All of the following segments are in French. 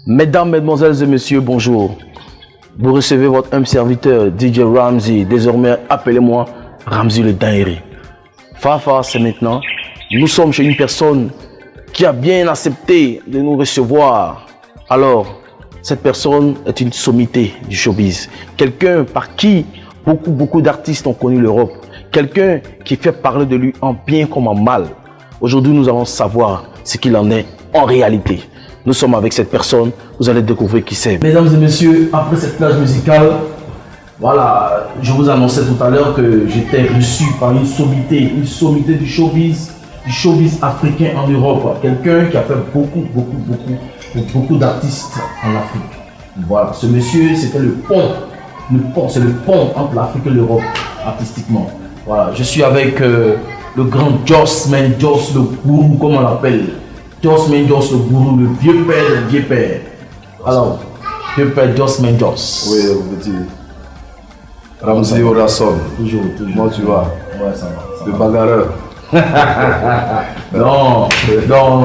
Mesdames, Mesdemoiselles et Messieurs, bonjour. Vous recevez votre humble serviteur DJ Ramzy. Désormais, appelez-moi Ramzy le Dinguerie. Fafa, c'est maintenant. Nous sommes chez une personne qui a bien accepté de nous recevoir. Alors, cette personne est une sommité du showbiz. Quelqu'un par qui beaucoup d'artistes ont connu l'Europe. Quelqu'un qui fait parler de lui en bien comme en mal. Aujourd'hui, nous allons savoir ce qu'il en est en réalité. Nous sommes avec cette personne, vous allez découvrir qui c'est. Mesdames et messieurs, après cette plage musicale, voilà, je vous annonçais tout à l'heure que j'étais reçu par une sommité du showbiz africain en Europe. Quelqu'un qui a fait beaucoup d'artistes en Afrique. Voilà, ce monsieur, c'était le pont, c'est le pont entre l'Afrique et l'Europe, artistiquement. Voilà, je suis avec le grand Joss Menjos, le gourou, comme on l'appelle. Joss Menjos, le gourou, le vieux père. Alors, vieux père Joss Menjos. Oui, vous petit. Ramzy Orasson. Toujours. Comment tu vas? Ouais, ça va. Le bagarreur. Non,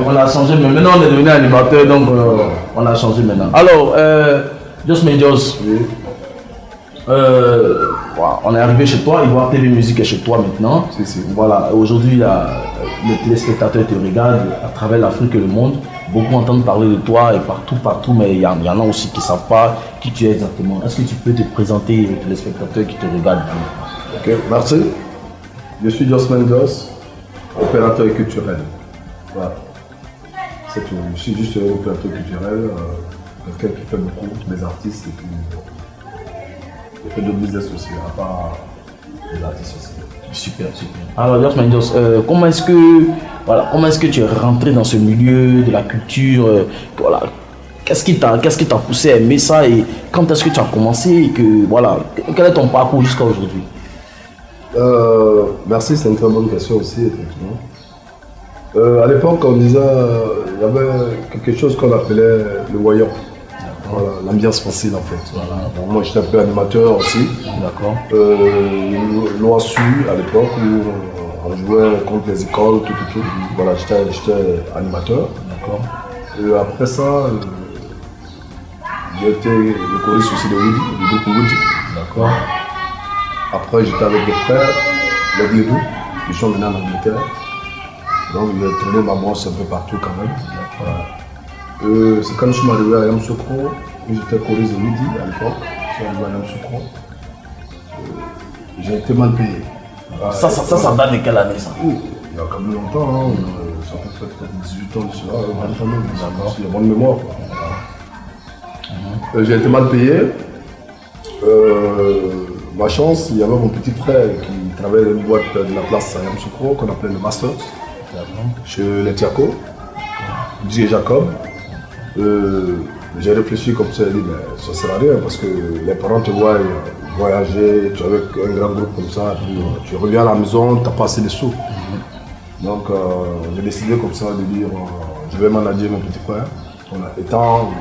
on a changé, mais maintenant on est devenu animateur, donc on a changé maintenant. Alors, Joss Menjos, Oui. voilà, on est arrivé chez toi, Ivoire TV Musique est chez toi maintenant. Si. Voilà, aujourd'hui, le téléspectateur te regarde à travers l'Afrique et le monde. Beaucoup entendent parler de toi et partout, mais il y en a aussi qui ne savent pas qui tu es exactement. Est-ce que tu peux te présenter aux téléspectateurs qui te regardent? Ok, merci. Je suis Joss Menjos, opérateur culturel. Voilà. C'est tout. Je suis juste un opérateur culturel, quelqu'un qui fait beaucoup, des artistes et puis il fait de business aussi, à part les artistes aussi. Super. Alors, Joss Menjos, comment est-ce que tu es rentré dans ce milieu de la culture? Voilà. Qu'est-ce qui t'a poussé à aimer ça et quand est-ce que tu as commencé quel est ton parcours jusqu'à aujourd'hui? Merci, c'est une très bonne question aussi, effectivement. À l'époque, on disait, il y avait quelque chose qu'on appelait le voyant. Voilà, l'ambiance facile en fait. Voilà. Bon, moi j'étais un peu animateur aussi. D'accord. L'OASU à l'époque où on jouait contre les écoles, tout. Voilà, j'étais animateur. D'accord. Après ça, j'ai été le choriste aussi de Woody, du groupe Woody. D'accord. Après j'étais avec des frères, les Gledou, qui sont venus en Angleterre. Donc j'ai tourné ma brosse un peu partout quand même. Voilà. C'est quand je suis arrivé à Yamoussoukro, où j'étais choriste de Woody à l'époque. Je suis arrivé à Yamoussoukro. J'ai été mal payé. Ça date de quelle année ça? Il y a quand même longtemps, ça fait peut-être 18 ans de cela, d'accord. Il y a bonne mémoire. J'ai été mal payé. Ma chance, il y avait mon petit frère qui travaillait dans une boîte de la place à Yamoussoukro qu'on appelait le Masters, chez les Tiako, DJ Jacob. J'ai réfléchi comme ça, j'ai dit, mais ça ne sert à rien parce que les parents te voient voyager, tu es avec un grand groupe comme ça, puis tu reviens à la maison, tu n'as pas assez de sous. Donc j'ai décidé comme ça de dire, je vais manager mon petit frère, étant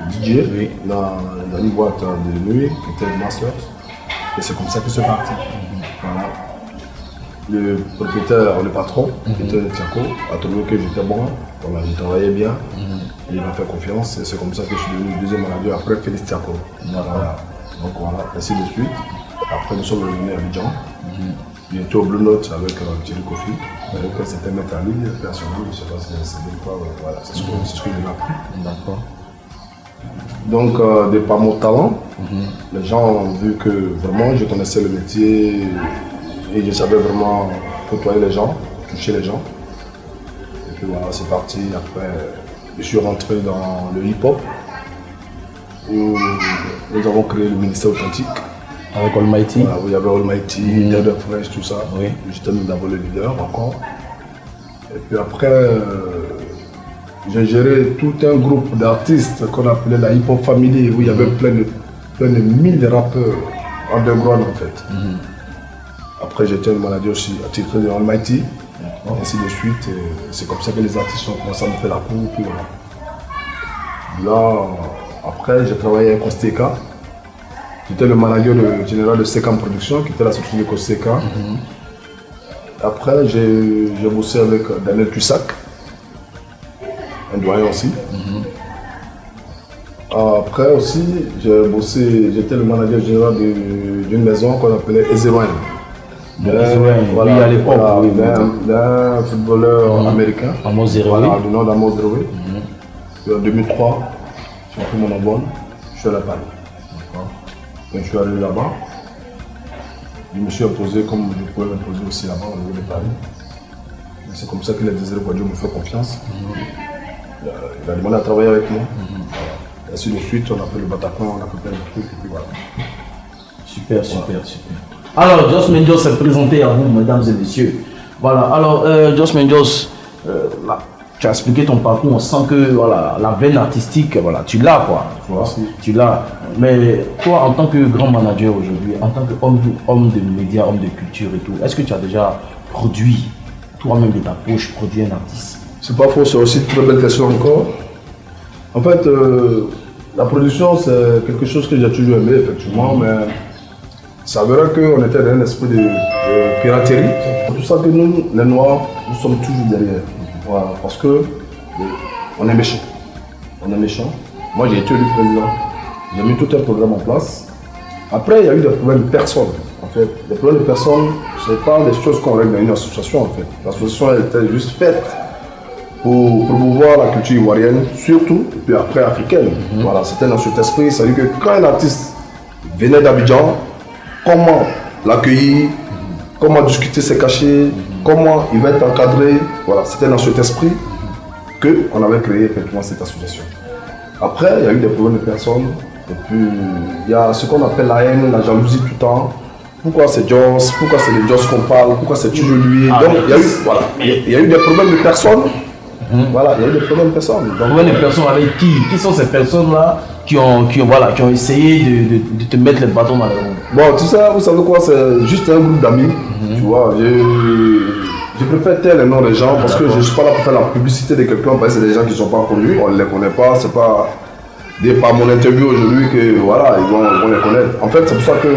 DJ dans une boîte de nuit qui était le Masters. Et c'est comme ça que c'est parti. Voilà. Le propriétaire, le patron, qui était Tiako, a trouvé que j'étais bon, voilà, je travaillais bien, il m'a fait confiance et c'est comme ça que je suis devenu deuxième manager après Félix Tiako. Voilà. Donc voilà, ainsi de suite. Après nous sommes revenus à Abidjan. Il était au Blue Note avec Thierry Kofi, avec c'était maître à lui, personnel, je ne sais pas si c'est bien quoi, voilà, c'est ce que j'ai appris. D'accord. Donc de par mon talent, les gens ont vu que vraiment je connaissais le métier et je savais vraiment côtoyer les gens, toucher les gens. Et puis voilà, c'est parti. Après, je suis rentré dans le hip-hop où nous avons créé le ministère authentique. Avec Almighty. Voilà, où il y avait Almighty, Dead of Fresh, tout ça. Oui. J'étais d'abord le leader encore. Et puis après, j'ai géré tout un groupe d'artistes qu'on appelait la hip-hop family, où il y avait plein de 1000 rappeurs underground en fait. Après, j'étais le manager aussi attitré de Almighty. et ainsi de suite. C'est comme ça que les artistes ont commencé à me faire la cour. Puis voilà. Là, après, j'ai travaillé avec Costeka. J'étais le manager général de Secam Production, qui était la société de Costeka. Après, j'ai bossé avec Daniel Tussac, un doyen aussi. Après aussi, j'étais le manager général d'une maison qu'on appelait Ezeroin. Voilà, à l'époque, d'un footballeur américain. Amos Zeroué. Voilà, du nom d'Amos Zeroué. En 2003, j'ai pris mon envol, je suis allé à Paris. Quand je suis allé là-bas, je me suis imposé comme je pouvais m'imposer aussi là-bas au niveau de Paris. C'est comme ça qu'il a désiré que Dieu me fait confiance. Il a demandé à travailler avec moi. Et ainsi de suite, on a fait le Bataclan, on a fait plein de trucs, et puis voilà. Super. Alors, Jos Mendios s'est présenté à vous, mesdames et messieurs. Voilà, alors, Jos Mendios, tu as expliqué ton parcours, on sent que voilà, la veine artistique, voilà, tu l'as quoi. Tu l'as. Mais toi, en tant que grand manager aujourd'hui, en tant qu'homme de médias, homme de culture et tout, est-ce que tu as déjà produit, toi-même de ta poche, produit un artiste? C'est pas faux, c'est aussi une très belle question encore. En fait, la production, c'est quelque chose que j'ai toujours aimé, effectivement, mais ça verra qu'on était dans un esprit de piraterie. C'est pour ça que nous, les Noirs, nous sommes toujours derrière. Voilà, parce que on est méchants. Moi, j'ai été élu président. J'ai mis tout un programme en place. Après, il y a eu des problèmes de personnes. En fait, les problèmes de personnes, ce n'est pas des choses qu'on règle dans une association. En fait, l'association était juste faite pour promouvoir la culture ivoirienne, surtout, et puis après africaine. Voilà, c'était dans cet esprit. C'est-à-dire que quand un artiste venait d'Abidjan, comment l'accueillir, comment discuter ses cachets, comment il va être encadré. Voilà, c'était dans cet esprit qu'on avait créé effectivement cette association. Après, il y a eu des problèmes de personnes. Et puis, il y a ce qu'on appelle la haine, la jalousie tout le temps. Pourquoi c'est Jos? Pourquoi c'est les Jos qu'on parle? Pourquoi c'est toujours lui? Donc, il y a eu des problèmes de personnes. Voilà, il y a eu des problèmes de personnes. Donc, problèmes de personnes avec qui? Qui sont ces personnes-là qui ont essayé de te mettre les bâtons dans les roues? Bon, tout ça, vous savez quoi? C'est juste un groupe d'amis. Tu vois, je préfère taire les noms des gens parce que je ne suis pas là pour faire la publicité de quelqu'un parce que c'est des gens qui ne sont pas connus, on ne les connaît pas, c'est pas par mon interview aujourd'hui que voilà, ils vont les connaître. En fait, c'est pour ça que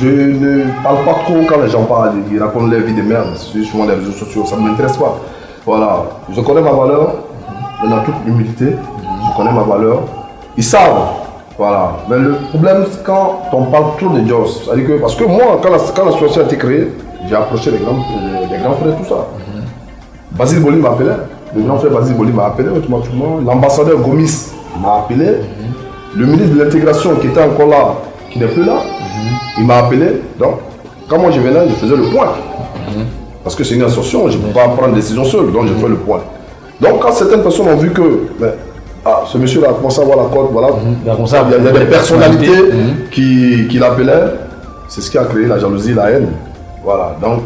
je ne parle pas trop quand les gens parlent, ils racontent leur vie de merde sur souvent les réseaux sociaux, ça ne m'intéresse pas. Voilà, je connais ma valeur, dans toute humilité, je connais ma valeur, ils savent. Voilà, mais le problème c'est quand on parle trop de Jos, c'est-à-dire que parce que moi, quand l'association a été créée, j'ai approché les grands frères, tout ça. Basile Boli m'a appelé, le grand frère Basile Boli m'a appelé automatiquement, l'ambassadeur Gomis m'a appelé, le ministre de l'intégration qui était encore là, qui n'est plus là, il m'a appelé. Donc, quand moi je venais, je faisais le point. Parce que c'est une association, je ne peux pas prendre des décisions seul, donc je fais le point. Donc, quand certaines personnes ont vu que ce monsieur-là a commencé à avoir la cote, voilà, il y a des personnalités qui l'appelaient, c'est ce qui a créé la jalousie, la haine. Voilà, donc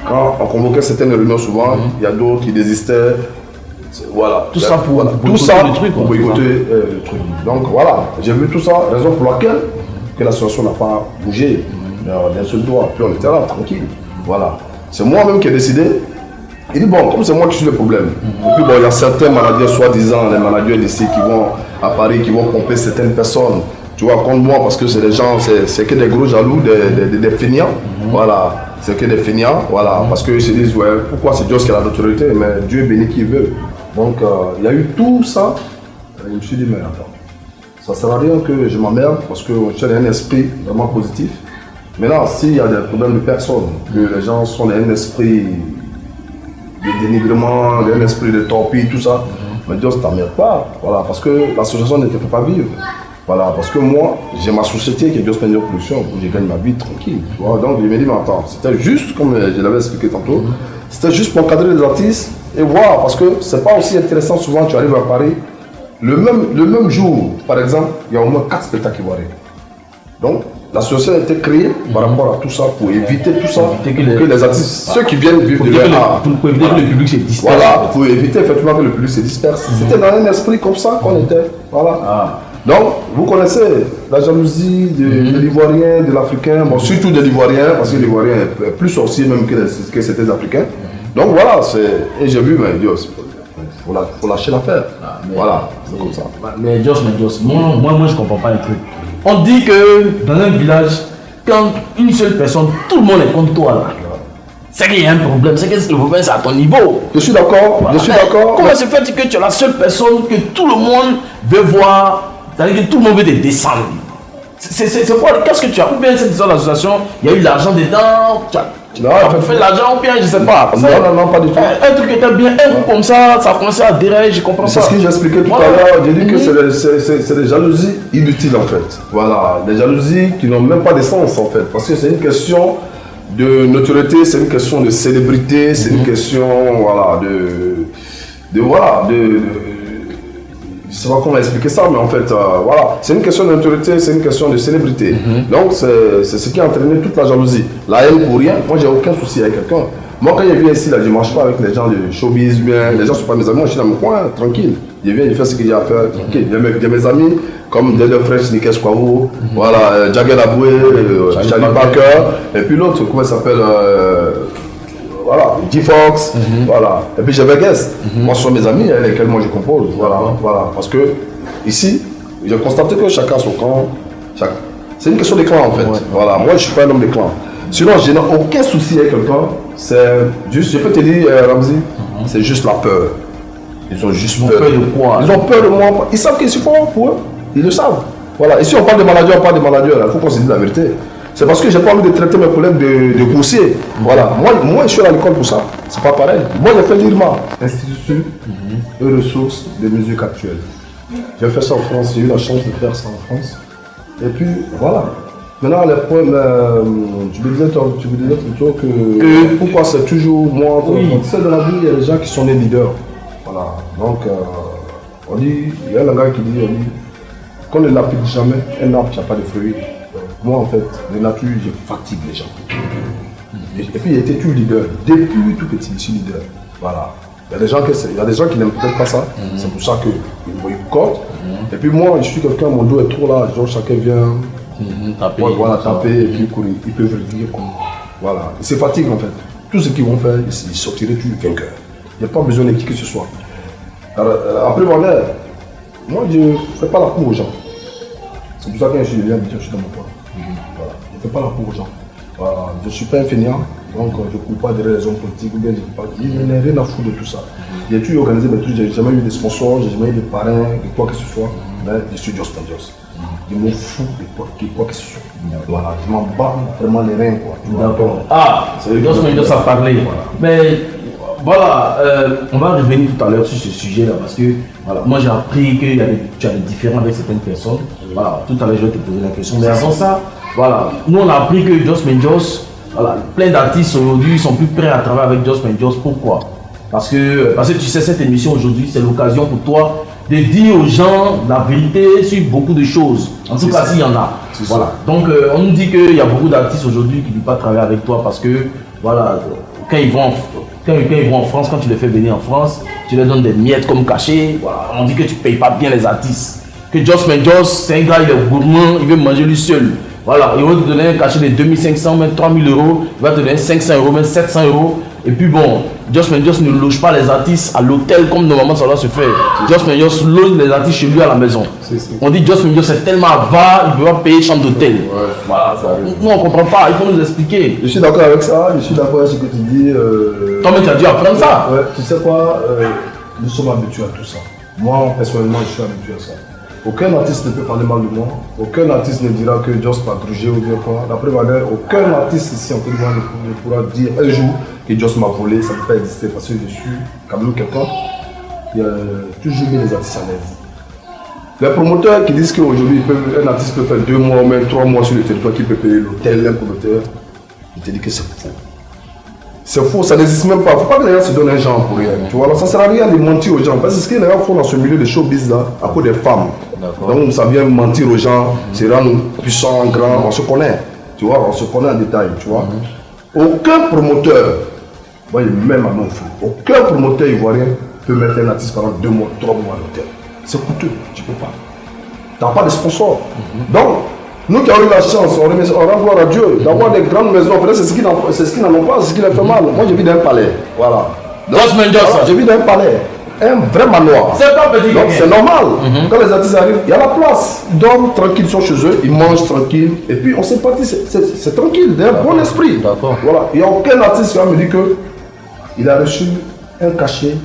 quand on convoquait certaines réunions souvent, il y a d'autres qui désistaient. Voilà, tout ça pour boycotter le truc. Donc voilà, j'ai vu tout ça, raison pour laquelle que l'association n'a pas bougé d'un seul doigt, puis on était là, tranquille. Voilà, c'est moi-même qui ai décidé. Il dit bon, comme c'est moi qui suis le problème. Et puis bon, il y a certains managers, soi-disant, les managers d'ici qui vont à Paris, qui vont pomper certaines personnes. Tu vois, contre moi, parce que c'est des gens, c'est que des gros jaloux, des feignants. Voilà, c'est que des feignants, voilà, parce qu'ils se disent, ouais, pourquoi c'est Dieu qui a l'autorité, mais Dieu bénit qui veut. Donc, il y a eu tout ça. Et je me suis dit, mais attends, ça ne sert à rien que je m'emmerde, parce que j'ai un esprit vraiment positif. Maintenant, s'il y a des problèmes de personnes, que les gens sont dans un esprit de dénigrement, un esprit de torpille, tout ça, mais Dieu ne t'emmerde pas, voilà, parce que l'association ne te fait pas vivre. Voilà, parce que moi, j'ai ma société qui est Jos Mendios Production, où je gagne ma vie tranquille. Tu vois, donc je me dis, mais attends, c'était juste, comme je l'avais expliqué tantôt, c'était juste pour encadrer les artistes et voir, parce que c'est pas aussi intéressant souvent, tu arrives à Paris, le même jour, par exemple, il y a au moins 4 spectacles ivoiriens. Donc, l'association a été créée par rapport à tout ça, pour éviter tout ça, que les artistes, ceux qui viennent vivre de leur art, pour éviter que le public se disperse. Voilà, pour éviter effectivement que le public se disperse. C'était dans un esprit comme ça qu'on était, voilà. Donc, vous connaissez la jalousie de l'Ivoirien, de l'Africain, bon, surtout de l'Ivoirien, parce que l'Ivoirien est plus sorcier même que certains Africains. Donc voilà, et j'ai vu, mais il faut lâcher l'affaire. Voilà, c'est comme ça. Mais Joss, moi je comprends pas un truc. On dit que dans un village, quand une seule personne, tout le monde est contre toi là. C'est qu'il y a un problème, c'est que le problème c'est à ton niveau. Je suis d'accord, voilà. Comment se fait que tu es la seule personne que tout le monde veut voir, c'est-à-dire que tout le monde veut te descendre? C'est quoi, qu'est-ce que tu as? Ou bien cette histoire d'association, il y a eu l'argent dedans, tu as fait l'argent ou bien je sais pas. Non, pas du tout. Un truc qui était bien, un coup comme ça a commencé à dérailler, je comprends pas. C'est ce que j'expliquais tout à l'heure, j'ai dit que c'est des jalousies inutiles en fait. Voilà, des jalousies qui n'ont même pas de sens en fait, parce que c'est une question de notoriété, c'est une question de célébrité, c'est une question, voilà, je sais pas comment expliquer ça, mais en fait, voilà, c'est une question de notoriété, c'est une question de célébrité. Donc, c'est ce qui a entraîné toute la jalousie. La haine pour rien, moi, j'ai aucun souci avec quelqu'un. Moi, quand je viens ici, là, je ne marche pas avec les gens de showbiz, bien, les gens ne sont pas mes amis, moi, je suis dans mon coin, tranquille. Je viens, je fais ce qu'il y a à faire, tranquille. J'ai mes amis, comme Dead Fresh, Niké Squavo, voilà, Jagger Aboué, Charlie Parker, et puis l'autre, comment il s'appelle voilà, G-Fox, voilà. Et puis j'ai Vegas. Moi, ce sont mes amis avec lesquels moi je compose. Voilà. Parce que ici, j'ai constaté que chacun a son clan. C'est une question de clan en fait. Voilà. Moi, je ne suis pas un homme de clan. Sinon, je n'ai aucun souci avec quelqu'un. C'est juste, je peux te dire, Ramzi, c'est juste la peur. Ils ont juste peur. De quoi? Ils ont peur de moi. Ils savent qu'ils sont forts pour eux. Ils le savent. Voilà. Ici, on parle de maladie, on parle de maladie. Il faut qu'on se dise la vérité. C'est parce que j'ai pas envie de traiter mes collègues de grossiers. Voilà. Moi, je suis à l'école pour ça. C'est pas pareil. Moi, j'ai fait l'IRMA, Institut de ressources de musique actuelle. J'ai fait ça en France. J'ai eu la chance de faire ça en France. Et puis, voilà. Maintenant, les problèmes, tu me disais plutôt que pourquoi c'est toujours moi. Tu sais, dans la vie, il y a des gens qui sont des leaders. Voilà. Donc, on dit, il y a un gars qui dit, qu'on ne lapide jamais un arbre qui n'a pas de fruits. Moi, en fait, de nature, je fatigue les gens. Et puis, il était toujours leader. Depuis tout petit, je suis leader. Voilà. Il y a des gens qui n'aiment peut-être pas ça. C'est pour ça qu'ils boycottent. Et puis, moi, je suis quelqu'un, mon dos est trop là. Genre, chacun vient taper. Voilà, taper et puis courir. Ils peuvent le dire comme. Voilà. Ils se fatiguent, en fait. Tout ce qu'ils vont faire, ils sortiraient toujours quelqu'un. Il n'y a pas besoin de qui que ce soit. Alors, après, moi, je ne fais pas la cour aux gens. C'est pour ça que je suis bien, je suis dans mon coin. Voilà. Je ne fais pas la cour aux gens. Voilà. Je ne suis pas un fainéant, donc je ne cours pas derrière les hommes politiques ou bien je n'ai rien à foutre de tout ça. J'ai toujours organisé mes trucs, je n'ai jamais eu de sponsors, je n'ai jamais eu de parrains, de quoi que ce soit. Mais je suis Joss Menjoss. Je m'en fous de quoi que ce soit. Voilà. Je m'en bats vraiment les reins. D'accord. Ah, c'est Joss Menjoss à parler. Voilà. Mais voilà, on va revenir tout à l'heure sur ce sujet-là parce que voilà, moi j'ai appris que tu as des différends avec certaines personnes. Voilà, tout à l'heure je vais te poser la question. Mais avant ça, voilà, nous on a appris que Joss Menjoss, voilà, plein d'artistes aujourd'hui sont plus prêts à travailler avec Joss Menjoss. Pourquoi? Parce que tu sais, cette émission aujourd'hui, c'est l'occasion pour toi de dire aux gens la vérité sur beaucoup de choses. En tout cas, s'il y en a. Voilà. Donc on nous dit qu'il y a beaucoup d'artistes aujourd'hui qui ne veulent pas travailler avec toi parce que voilà, quand ils vont en France, quand tu les fais venir en France, tu leur donnes des miettes comme cachet. Voilà. On dit que tu ne payes pas bien les artistes. Que Joss Menjoss, c'est un gars, il est gourmand, il veut manger lui seul. Voilà, il va te donner un cachet de 2500, même 3000 euros, il va te donner 500 euros, même 700 euros. Et puis bon, Joss Menjoss ne loge pas les artistes à l'hôtel comme normalement ça doit se faire. Joss Menjoss loge les artistes chez lui à la maison. On dit Joss Menjoss est tellement avare, il ne peut pas payer chambre d'hôtel. Voilà. Nous on ne comprend pas, il faut nous expliquer. Je suis d'accord avec ça, je suis d'accord avec ce que tu dis. Toi-même tu as dû apprendre ça. Ouais, tu sais quoi, nous sommes habitués à tout ça. Moi personnellement je suis habitué à ça. Aucun artiste ne peut parler mal de moi, aucun artiste ne dira que Joss m'a grugé ou bien quoi. D'après ma mère, aucun artiste ici en Côte d'Ivoire ne pourra dire un jour que Joss m'a volé, ça ne peut pas exister parce que je suis quand même quelqu'un qui a toujours mis les artistes à l'aise. Les promoteurs qui disent qu'aujourd'hui un artiste peut faire 2 mois ou même 3 mois sur le territoire qui peut payer l'hôtel, un promoteur, je te dis que c'est faux. C'est faux, ça n'existe même pas. Il ne faut pas que les gens se donnent un genre pour rien. Tu vois, alors ça ne sert à rien de mentir aux gens. Parce que ce que les gens font dans ce milieu de showbiz là, à cause des femmes. Donc ça vient mentir aux gens, c'est rendre puissants, grands, on se connaît. Tu vois, on se connaît en détail, tu vois. Aucun promoteur, moi même à mon frère, aucun promoteur ivoirien peut mettre un artiste pendant 2 mois, 3 mois à l'hôtel. C'est coûteux, tu ne peux pas. Tu n'as pas de sponsor. Donc, Nous qui avons eu la chance, on rend gloire à Dieu, d'avoir des grandes maisons. Peut-être c'est ce qu'ils n'en ont pas, c'est ce qui leur fait mal. Moi, j'ai vu dans un palais. Voilà. Donc, j'ai vu dans un palais. Un vrai manoir. C'est pas petit. Donc c'est normal. Quand les artistes arrivent, il y a la place. Ils dorment tranquilles, ils sont chez eux, ils mangent tranquille. Et puis on s'est parti, c'est tranquille, d'un bon esprit. Voilà. Il n'y a aucun artiste qui va me dire qu'il a reçu un cachet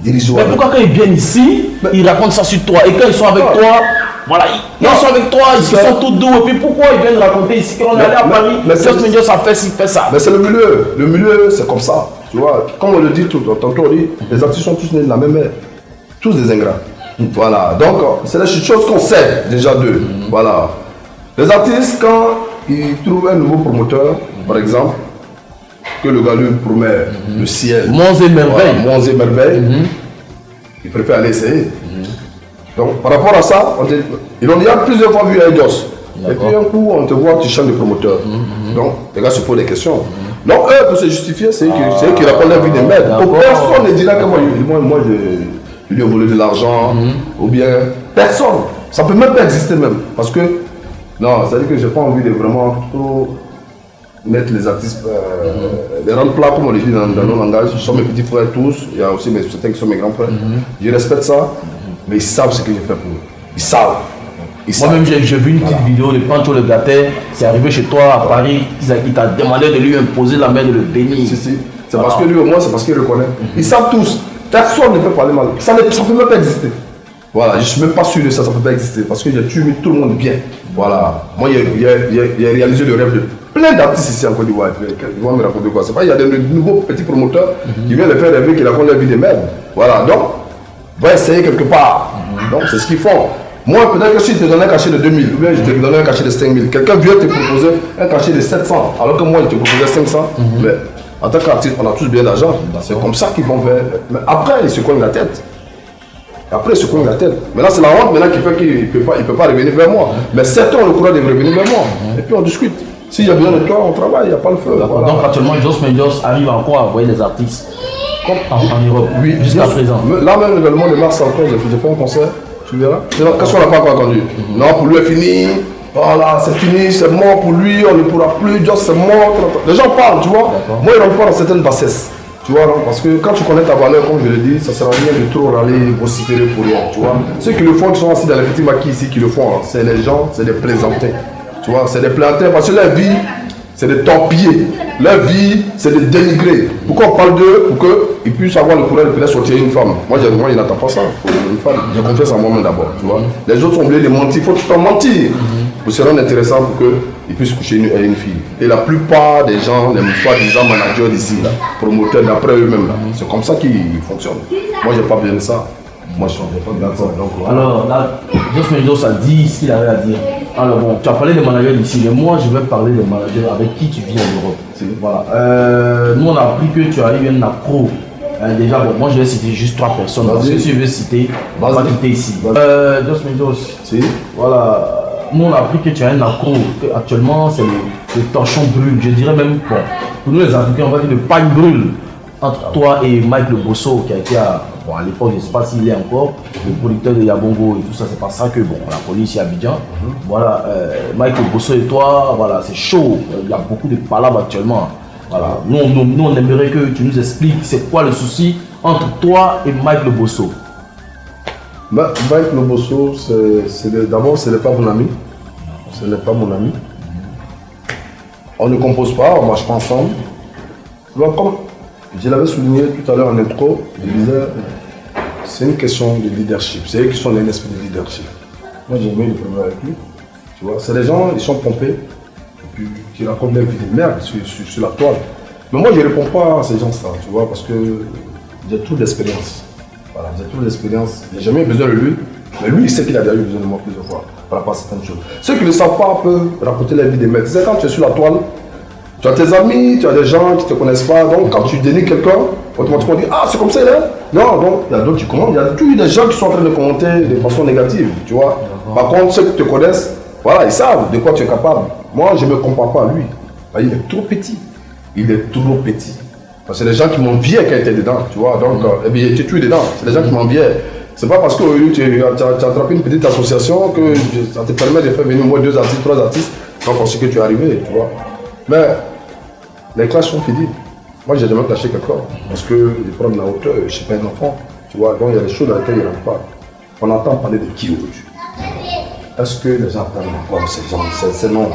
dérisoire. Mais pourquoi quand ils viennent ici, ils racontent ça sur toi? Et quand ils sont avec toi, voilà, ils sont avec toi, ils sont tout doux. Et puis pourquoi ils viennent raconter ici qu'on est allé à Paris, Just Medio ça fait ci, fait ça. Mais c'est le milieu. Le milieu, c'est comme ça. Tu vois, comme on le dit tantôt, on dit, les artistes sont tous nés de la même mère. Tous des ingrats. Voilà. Donc, c'est la chose qu'on sait déjà d'eux. Voilà. Les artistes, quand ils trouvent un nouveau promoteur, par exemple, que le gars lui promet le ciel, monts et merveilles, voilà, monts et merveilles, ils préfèrent aller essayer. Donc, par rapport à ça, ils ont déjà plusieurs fois vu Eidos. Et puis, un coup, on te voit, tu changes de promoteur. Donc, les gars se posent des questions. Donc, eux, pour se justifier, c'est eux qui répondent la vie des maîtres. Personne ne dira que moi je lui ai volé de l'argent, ou bien personne. Ça ne peut même pas exister même. Parce que, non, c'est-à-dire que je n'ai pas envie de vraiment trop mettre les artistes, les rendre plats, comme on le dit dans nos langages. Ils sont mes petits frères tous, il y a aussi certains qui sont mes grands frères. Je respecte ça, mais ils savent ce que j'ai fait pour eux. Ils savent. Moi-même, j'ai vu une petite vidéo de Pancho le Gâté, c'est arrivé chez toi à Paris, il t'a demandé de lui imposer la main de le bénir. Si. C'est parce que lui, au moins, c'est parce qu'il reconnaît. Ils savent tous. Personne ne peut parler mal. Ça ne peut même pas exister. Voilà, je ne suis même pas sûr de ça, ça ne peut pas exister. Parce que j'ai toujours mis tout le monde bien. Voilà. Moi, j'ai réalisé le rêve de plein d'artistes ici en Côte d'Ivoire. Ils vont me raconter quoi. C'est pas, il y a de nouveaux petits promoteurs qui viennent les faire rêver, qui racontent la vie des mères. Voilà, donc, va essayer quelque part. Donc, c'est ce qu'ils font. Moi, peut-être que si je te donnais un cachet de 2000, ou bien je te donnais un cachet de 5000, quelqu'un vient te proposer un cachet de 700, alors que moi, je te proposais 500. Mais en tant qu'artiste, on a tous bien d'argent. C'est comme ça qu'ils vont faire. Mais après, ils se cognent la tête. Maintenant, c'est la honte maintenant qui fait qu'il ne peut pas revenir vers moi. Mais certains ont le courage de revenir vers moi. Et puis, on discute. S'il y a besoin de toi, on travaille, il n'y a pas le feu. Voilà. Donc, actuellement, Just Medio arrive encore à envoyer des artistes comme en Europe, jusqu'à présent. Là, même le mois de mars, encore, j'ai fait un concert. Tu verras. Qu'est-ce qu'on n'a pas encore entendu? Non, pour lui, c'est fini. Voilà, c'est fini, c'est mort pour lui, on ne pourra plus, Just c'est mort. Les gens parlent, tu vois. Moi, ils rentrent pas dans certaines bassesses. Tu vois, non? Parce que quand tu connais ta valeur, comme je l'ai dit, ça ne sert à rien de trop râler, vociférer pour rien. Tu vois. Ceux qui le font, qui sont assis dans les petits maquis ici, qui le font, hein, c'est les gens, c'est des plaisantins. Tu vois, c'est des plaisantins parce que leur vie, c'est de torpiller. Leur vie, c'est de dénigrer. Pourquoi on parle d'eux? Pour qu'ils puissent avoir le courage de peut-être sortir une femme. Moi, il n'attend pas ça. Une femme, j'ai confiance en moi-même d'abord. Tu vois. Les autres sont obligés de mentir. Il faut tout le temps mentir pour se rendre intéressant pour qu'ils puissent coucher avec une fille. Et la plupart des gens, les soi-disant managers d'ici, promoteurs d'après eux-mêmes, c'est comme ça qu'ils fonctionnent. Moi, je n'ai pas besoin de ça. Moi, je ne suis pas bien ça. Alors, là, Just Medio, ça dit ce qu'il avait à dire. Alors bon, tu as parlé des managers d'ici, mais moi je vais parler des managers avec qui tu vis en Europe. Voilà. Nous on a appris que tu as eu un accro. Déjà bon, moi je vais citer juste 3 personnes. Parce que si je veux citer, on va quitter ici. Just Medio, voilà. Nous on a appris que tu as un accro. Actuellement c'est le torchon brûle. Je dirais même, bon, pour nous les Africains on va dire le pagne brûle. Entre toi et Mike Le Bosso qui a été à l'époque, je ne sais pas s'il est encore, le producteur de Yabongo et tout ça, c'est pas ça que bon, on a connu ici à Abidjan. Voilà, Mike Le Bosso et toi, voilà, c'est chaud, il y a beaucoup de palabres actuellement. Voilà. Nous, on aimerait que tu nous expliques c'est quoi le souci entre toi et Mike Le Bosso. Mike Le Bosso, d'abord, ce n'est pas mon ami. Ce n'est pas mon ami. On ne compose pas, on ne marche pas ensemble. Donc, comme je l'avais souligné tout à l'heure en intro, je disais, c'est une question de leadership. C'est eux qui sont un esprit de leadership. Moi, j'ai aimé le premier avec lui. Tu vois, c'est les gens, ils sont pompés, et puis qui racontent leur vie de merde sur la toile. Mais moi, je ne réponds pas à ces gens-là, tu vois, parce que j'ai trop d'expérience. Voilà, j'ai trop d'expérience. Je n'ai jamais eu besoin de lui, mais lui, il sait qu'il a déjà eu besoin de moi plusieurs fois par rapport à certaines choses. Ceux qui ne le savent pas peuvent raconter leur vie de merde. C'est quand tu es sur la toile, tu as tes amis, tu as des gens qui ne te connaissent pas, donc quand tu dénigres quelqu'un, automatiquement on dit ah c'est comme ça il est. Non, donc il y a d'autres qui commentent, il y a toujours des gens qui sont en train de commenter de façon négative, tu vois. Par contre ceux qui te connaissent, voilà, ils savent de quoi tu es capable. Moi je ne me compare pas à lui, il est trop petit, Parce que c'est les gens qui m'enviaient quand il était dedans, tu vois, donc et bien il était toujours dedans, c'est les gens qui m'enviaient. C'est pas parce que tu as attrapé une petite association que ça te permet de faire venir au moins 2 artistes, 3 artistes, sans penser que tu es arrivé, tu vois. Mais les classes sont finis. Moi, j'ai jamais clashé quelqu'un parce que je prends de la hauteur, je ne suis pas un enfant, tu vois. Donc il y a des choses dans lesquelles il ne rentre pas. On entend parler de qui aujourd'hui? Est-ce que les gens attendent encore ces gens? C'est non.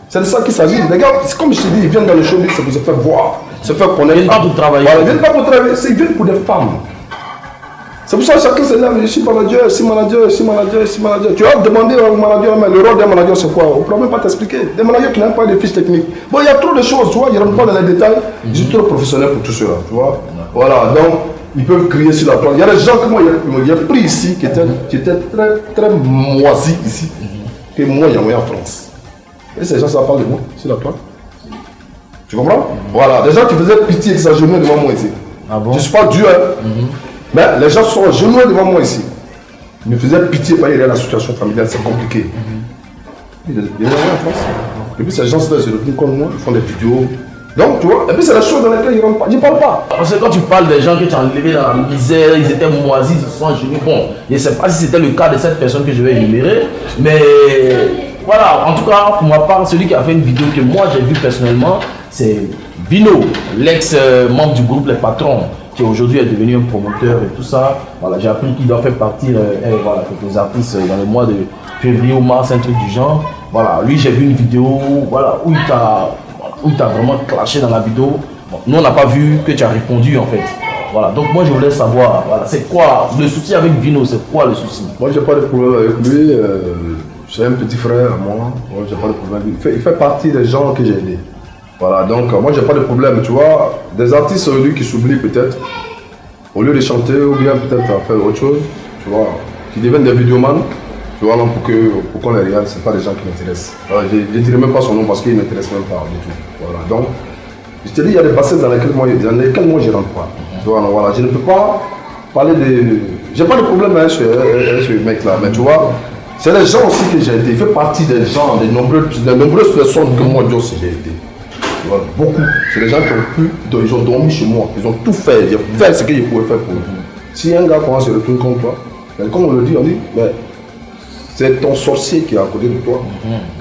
C'est de ça qu'il s'agit. Les gars, comme je te dis, ils viennent dans le showbiz, c'est pour se faire voir, se faire connaître. Ils viennent pas pour travailler. Voilà, ils viennent pas pour travailler, ils viennent pour des femmes. C'est pour ça que chacun se lève, je suis manager, je suis manager, je suis manager, je suis manager. Tu vas demander au manager, mais le rôle d'un manager c'est quoi? On ne pourra même pas t'expliquer. Des managers qui n'ont pas de fiches techniques. Bon, il y a trop de choses, tu vois, ils ne rentrent pas dans les détails. Je suis trop professionnel pour tout cela, tu vois. Voilà, donc ils peuvent crier sur la toile. Il y a des gens que moi, j'ai pris ici, qui étaient très moisis ici, que moi, il y a envoyé en France. Et ces gens, ça parle de moi, sur la toile. Tu comprends? Voilà, des gens qui faisaient pitié exagérée devant moi ici. Ah bon? Je ne suis pas Dieu, hein. Mais les gens sont genoux devant moi ici. Ils me faisaient pitié parce qu'il y a la situation familiale, c'est compliqué. Il y a rien en France. Et puis ces gens-là, se retrouvent comme moi, ils font des vidéos. Donc, tu vois, et puis c'est la chose dans laquelle ils ne rentrent pas. Je ne parle pas. Parce que quand tu parles des gens que tu as enlevés dans la misère, ils étaient moisis, ils se sont genoux. Bon, je ne sais pas si c'était le cas de cette personne que je vais énumérer, mais voilà, en tout cas, pour ma part, celui qui a fait une vidéo que moi j'ai vue personnellement, c'est Vino, l'ex-membre du groupe Les Patrons, qui aujourd'hui est devenu un promoteur et tout ça. Voilà, j'ai appris qu'il doit faire partie voilà, quelques artistes dans le mois de février ou mars, un truc du genre. Voilà, lui j'ai vu une vidéo voilà, où il t'a vraiment clashé dans la vidéo. Bon, nous on n'a pas vu que tu as répondu en fait. Voilà, donc moi je voulais savoir, voilà, c'est quoi le souci avec Vino, c'est quoi le souci? Moi j'ai pas de problème avec lui, c'est un petit frère à moi, j'ai pas de problème avec lui. Il fait partie des gens que j'ai aidés. Voilà, donc moi j'ai pas de problème, tu vois, des artistes lui qui s'oublient peut-être, au lieu de chanter ou bien peut-être faire autre chose, tu vois, qui deviennent des vidéomans, tu vois, pour qu'on les regarde, c'est pas des gens qui m'intéressent. Voilà, je ne dirais même pas son nom parce qu'il ne m'intéresse même pas du tout. Voilà, donc, je te dis, il y a des bassins dans lesquels moi je rentre pas. Tu vois, voilà, je ne peux pas parler de... J'ai pas de problème avec ce mec-là, mais tu vois, c'est les gens aussi que j'ai aidés, il fait partie des gens, des nombreuses personnes que moi aussi j'ai aidé. Beaucoup. C'est des gens qui ont pu, ils ont dormi chez moi, ils ont tout fait, ils ont fait ce qu'ils pouvaient faire pour nous. Si un gars commence à se retourner contre toi, comme on le dit, on dit, mais c'est ton sorcier qui est à côté de toi.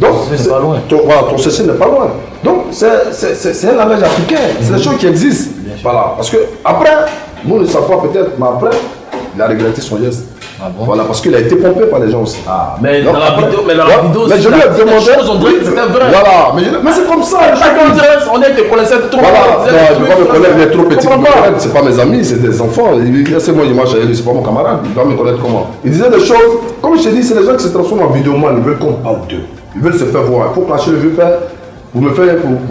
Donc, c'est pas loin. Ton sorcier n'est pas loin. Donc, c'est un langage africain, c'est des choses qui existent. Voilà. Parce que après, nous ne savons pas peut-être, mais après, il a regretté son geste. Ah bon? Voilà, parce qu'il a été pompé par les gens aussi. Ah, mais donc, dans la vidéo, mais je lui ai demandé. On dirait que c'était vrai. Voilà, mais c'est comme ça. On est te connaissait trop. Voilà, je ne vais pas me connaître, il est trop petit. C'est pas mes amis, c'est des enfants. C'est moi, c'est pas mon camarade, il va me connaître comment. Il disait des choses, comme je te dis, c'est des gens qui se transforment en vidéoman, ils veulent qu'on parle d'eux. Ils veulent se faire voir. Il faut clasher le vieux père pour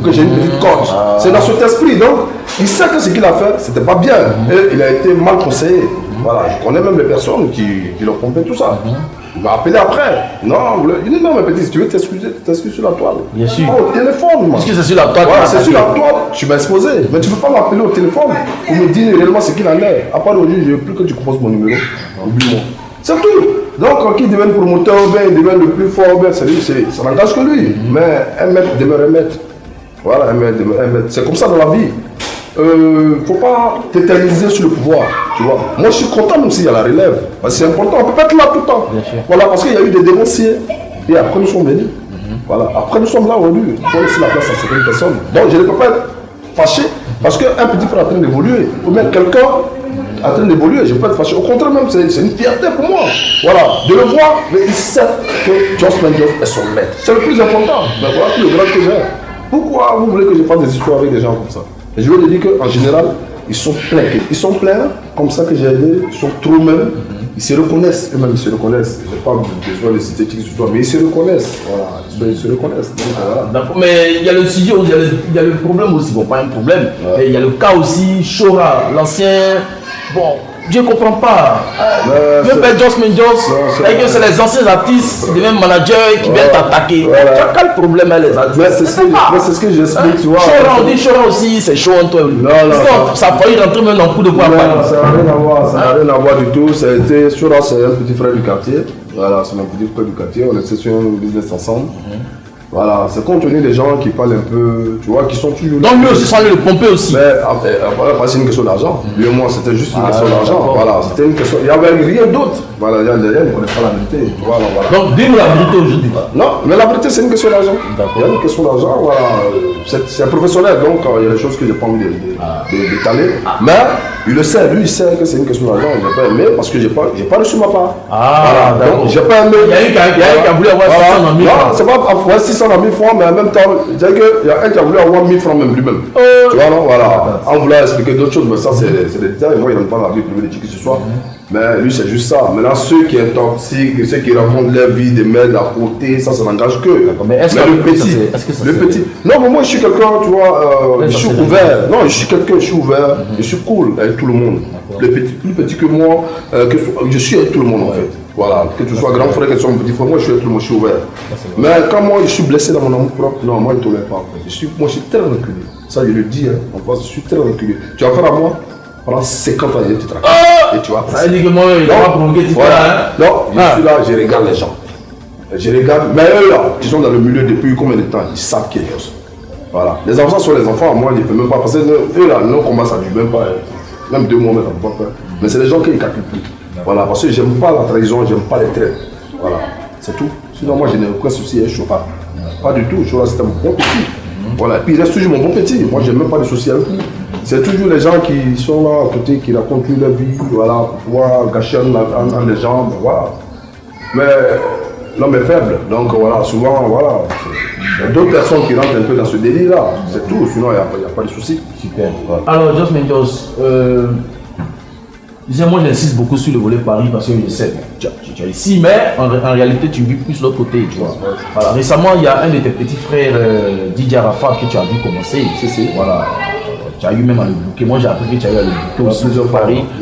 que j'ai une petite cote. C'est dans cet esprit. Donc, il sait que ce qu'il a fait, c'était pas bien. Et il a été mal conseillé. Voilà, je connais même les personnes qui l'ont pompé, tout ça. Il m'a appelé après. Non, il dit non, mais petit, si tu veux t'excuser sur la toile. Bien sûr. Au téléphone, moi. Parce que c'est sur la toile. Voilà, c'est sur la toile, tu m'as exposé. Mais tu ne peux pas m'appeler au téléphone pour me dire réellement ce qu'il en est. À part aujourd'hui, je veux plus que tu composes mon numéro. Oublie-moi. C'est tout. Donc, qu'il devienne promoteur, bien, il devienne le plus fort, bien, ça n'engage que lui. Mais un maître demeure un maître. Voilà, un maître demeure un maître. C'est comme ça dans la vie. Faut pas t'éterniser sur le pouvoir, tu vois. Moi je suis content même s'il y a la relève, parce que c'est important, on peut pas être là tout le temps. Voilà, parce qu'il y a eu des dénonciers et après nous sommes venus. Voilà, après nous sommes là aujourd'hui, il faut laisser la place à certaines personnes. Donc je ne peux pas être fâché parce qu'un petit frère est en train d'évoluer, ou même quelqu'un en train d'évoluer, je peux être fâché. Au contraire même, c'est une fierté pour moi. Voilà, de le voir, mais il sait que Joss Mendos est son maître. C'est le plus important. Mais voilà tout le grand que j'ai. Pourquoi vous voulez que je fasse des histoires avec des gens comme ça? Et je veux te dire qu'en général, ils sont pleins. Ils sont pleins, comme ça que j'ai aidé, ils sont trop même. Ils se reconnaissent, eux-mêmes ils se reconnaissent. Je n'ai pas besoin de citer qui que ce soit, mais ils se reconnaissent. Voilà, ils se reconnaissent. Donc, voilà. Mais il y a le sujet, il y a le problème aussi, bon pas un problème, mais il y a le cas aussi, Chora, l'ancien, bon, je ne comprends pas. Le père Joss Mendos, et que c'est les anciens artistes, les mêmes managers qui viennent t'attaquer. Voilà. Tu as quel problème avec les artistes? Mais c'est ce que j'explique, tu vois. Chora, on dit Chora aussi, c'est chaud en toi. Non. Ça a failli rentrer même dans le coup de poing. Non, ça n'a rien à voir, ça n'a rien à voir du tout. Chora, c'est un petit frère du quartier. Voilà, c'est mon petit frère du quartier. On était sur un business ensemble. Voilà, c'est compte tenu des gens qui parlent un peu, tu vois, qui sont toujours... Donc lui aussi, ça allait le pomper aussi. Mais après, c'est une question d'argent. Lui et moi, c'était juste une question d'argent. Voilà, c'était une question... Il n'y avait rien d'autre. Voilà, il y a ne connaît pas la vérité. Tu vois, voilà. Donc dis-nous la vérité aujourd'hui. Non, mais la vérité, c'est une question d'argent. Il y a une question d'argent, voilà. C'est professionnel, donc il y a des choses que je n'ai pas envie d'étaler. Mais il le sait, lui, il sait que c'est une question d'argent. Je n'ai pas aimé parce que je n'ai pas reçu ma part. Ah, voilà. Donc, j'ai pas aimé. Il y a un qui a voulu avoir 600 000 francs. Non, c'est pas avoir 600 000 francs, mais en même temps, il y a un qui a voulu avoir 1000 francs même lui-même. Tu vois, non, voilà. On voulait expliquer d'autres choses, mais ça, c'est des détails. Moi, il n'aime pas la vie privée de qui que ce soit. Mais lui, c'est juste ça. Maintenant, ceux qui sont toxiques, ceux qui racontent leur vie, des mères à côté, ça n'engage que. Mais est-ce que le petit. Non, mais moi, je suis quelqu'un, tu vois, je suis ouvert. Non, je suis quelqu'un, je suis ouvert. Je suis cool avec tout le monde. Plus petit que moi, je suis avec tout le monde, en fait. Voilà, que tu sois grand frère, que tu sois mon petit frère, moi, je suis avec tout le monde, je suis ouvert. Mais quand moi, je suis blessé dans mon amour propre, non, moi, je ne tolère pas. Moi, je suis très reculé. Ça, je le dis, en face, je suis très reculé. Tu vas faire à moi pendant 50 ans, tu te racontes. Et tu vois. Ça veut dire que moi, il va prolonger tout ça. Non, je suis là, je regarde les gens. Je regarde, mais eux là, qui sont dans le milieu depuis combien de temps, ils savent qui est ça. Voilà. Les enfants sont les enfants, moi, je ne peux même pas. Parce que eux là, non, comment ça ne dure même pas. Même 2 mois, mais ça ne peut pas faire. Mais c'est les gens qui ne calculent plus. Voilà, parce que j'aime pas la trahison, j'aime pas les traits. Voilà, c'est tout. Sinon, moi, je n'ai aucun souci avec Chopin. Pas du tout. Chopin, c'était mon bon petit. Voilà, et puis il reste toujours mon bon petit. Moi, je n'ai même pas de souci avec lui. C'est toujours les gens qui sont là à côté, qui racontent leur vie, voilà, pour pouvoir gâcher un des gens, voilà. Mais l'homme est faible, donc voilà, souvent, voilà. Il y a d'autres personnes qui rentrent un peu dans ce délire-là, c'est tout, sinon il n'y a pas de souci. Super. Voilà. Alors, Just Mentos, moi j'insiste beaucoup sur le volet Paris parce que je sais, tu es ici, mais en réalité tu vis plus l'autre côté, tu vois. Voilà. Récemment, il y a un de tes petits frères, Didier Arafat, que tu as vu commencer. Voilà. Tu as eu même à le bouquer. Moi j'ai appris que tu as eu à le bouquer aussi